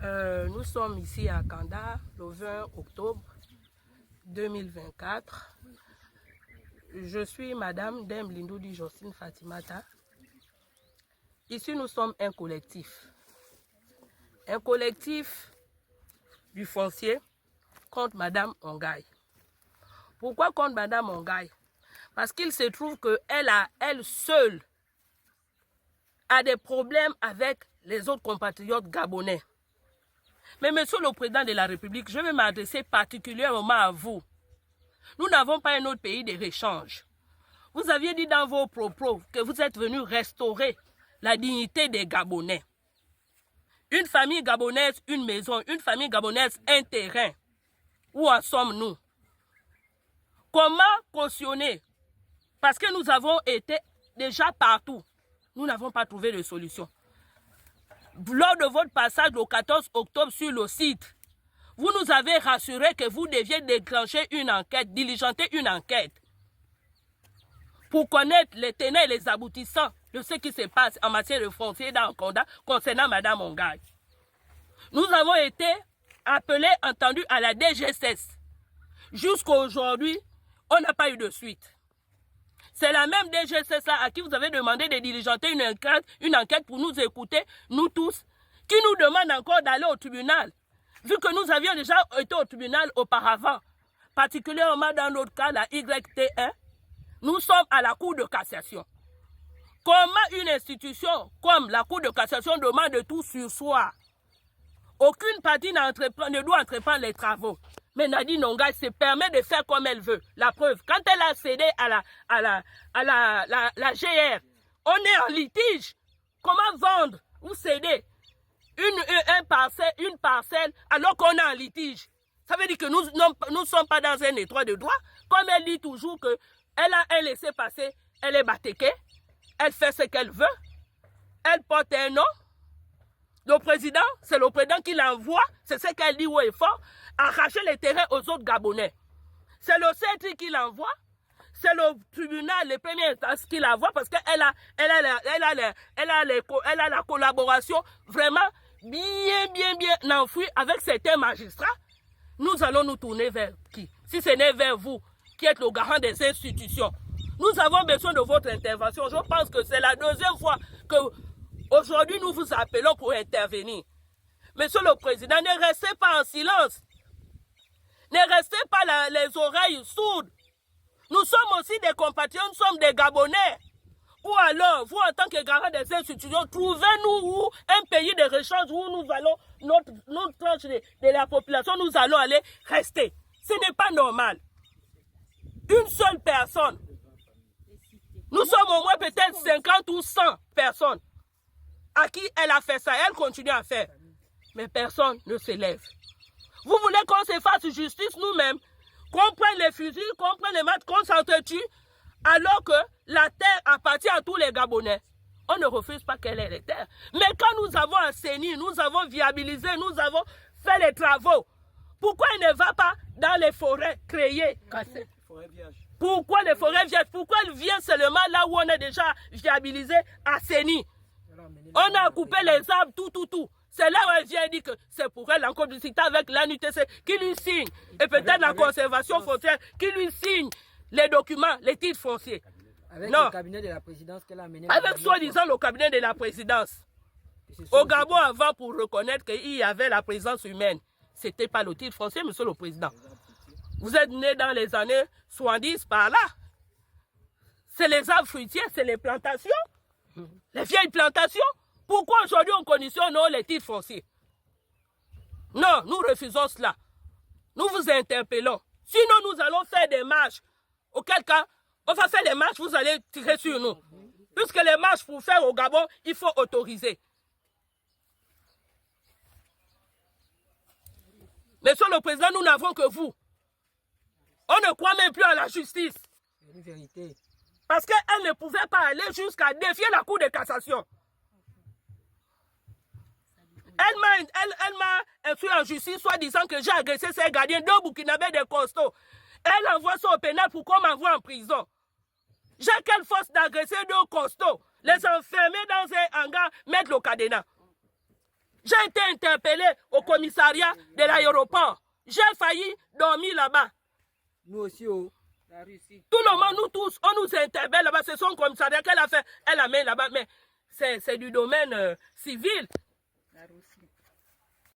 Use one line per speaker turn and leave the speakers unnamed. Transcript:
Nous sommes ici à Kanda le 20 octobre 2024. Je suis Madame Dem Lindoudi Jocelyne Fatimata. Ici, nous sommes un collectif. Un collectif du foncier contre Madame Ongaï. Pourquoi contre Madame Ongaï? Parce qu'il se trouve qu'elle seule a des problèmes avec les autres compatriotes gabonais. Mais Monsieur le Président de la République, je vais m'adresser particulièrement à vous. Nous n'avons pas un autre pays de réchange. Vous aviez dit dans vos propos que vous êtes venu restaurer la dignité des Gabonais. Une famille gabonaise, une maison, une famille gabonaise, un terrain. Où en sommes-nous? Comment cautionner? Parce que nous avons été déjà partout. Nous n'avons pas trouvé de solution. Lors de votre passage le 14 octobre sur le site, vous nous avez rassuré que vous deviez déclencher une enquête, diligenter une enquête pour connaître les tenants et les aboutissants de ce qui se passe en matière de foncier dans le Conda concernant Madame Ongaï. Nous avons été appelés, entendus à la DGSS. Jusqu'à aujourd'hui, on n'a pas eu de suite. C'est la même DGSS à qui vous avez demandé de diligenter une enquête pour nous écouter, nous tous, qui nous demande encore d'aller au tribunal. Vu que nous avions déjà été au tribunal auparavant, particulièrement dans notre cas, la YT1, nous sommes à la Cour de cassation. Comment une institution comme la Cour de cassation demande de tout sur soi? Aucune partie ne doit entreprendre les travaux. Mais Nadine Ongaï se permet de faire comme elle veut. La preuve, quand elle a cédé à la GR, on est en litige. Comment vendre ou céder une parcelle alors qu'on est en litige? Ça veut dire que nous ne sommes pas dans un étroit de droit. Comme elle dit toujours qu'elle a un laissez-passer, elle est batéquée, elle fait ce qu'elle veut, elle porte un nom. Le président, c'est le président qui l'envoie, c'est ce qu'elle dit haut et fort, arracher les terrains aux autres Gabonais. C'est le CETRI qui l'envoie, c'est le tribunal, les premières instances qui l'envoie parce qu'elle a la collaboration vraiment bien enfouie avec certains magistrats. Nous allons nous tourner vers qui? Si ce n'est vers vous, qui êtes le garant des institutions. Nous avons besoin de votre intervention. Je pense que c'est la deuxième fois que aujourd'hui nous vous appelons pour intervenir. Monsieur le Président, ne restez pas en silence. Ne restez pas les oreilles sourdes. Nous sommes aussi des compatriotes, nous sommes des Gabonais. Ou alors, vous en tant que garant des institutions, trouvez-nous un pays de rechange où nous allons, notre tranche de la population, nous allons aller rester. Ce n'est pas normal. Une seule personne. Nous sommes au moins peut-être 50 ou 100 personnes à qui elle a fait ça. Elle continue à faire. Mais personne ne se lève. Vous voulez qu'on se fasse justice nous-mêmes, qu'on prenne les fusils, qu'on prenne les maths, qu'on s'entretue, alors que la terre appartient à tous les Gabonais. On ne refuse pas qu'elle ait les terres. Mais quand nous avons assaini, nous avons viabilisé, nous avons fait les travaux, pourquoi elle ne va pas dans les forêts créées? Pourquoi les forêts vierges? Pourquoi elle vient seulement là où on est déjà viabilisé, assaini? On a coupé les arbres, tout. C'est là où elle vient dire que c'est pour elle en complicité avec l'ANUTC qui lui signe. Et peut-être la conservation foncière qui lui signe les documents, les titres fonciers.
Avec le cabinet de la présidence qu'elle a mené.
Avec soi-disant le cabinet de la présidence. Au Gabon avant pour reconnaître qu'il y avait la présence humaine. Ce n'était pas le titre foncier, monsieur le président. Vous êtes né dans les années 70 par là. C'est les arbres fruitiers, c'est les plantations. Les vieilles plantations. Pourquoi aujourd'hui on conditionne les titres fonciers? Non, nous refusons cela. Nous vous interpellons. Sinon, nous allons faire des marches. Auquel cas, on va faire des marches, vous allez tirer sur nous. Puisque les marches pour faire au Gabon, il faut autoriser. Monsieur le Président, nous n'avons que vous. On ne croit même plus à la justice.
C'est une vérité.
Parce qu'elle ne pouvait pas aller jusqu'à défier la Cour de cassation. Elle m'a instruit en justice, soit disant que j'ai agressé ses gardiens, deux Burkinabés de costauds. Elle envoie ça au pénal pour qu'on m'envoie en prison. J'ai quelle force d'agresser deux costauds, les enfermer dans un hangar, mettre le cadenas. J'ai été interpellé au commissariat de l'aéroport. J'ai failli dormir là-bas.
Nous aussi, oh.
La Russie.
Tout le monde, nous tous, on nous interpelle là-bas. C'est son commissariat qu'elle a fait. Elle amène là-bas. Mais c'est du domaine civil.
La Russie.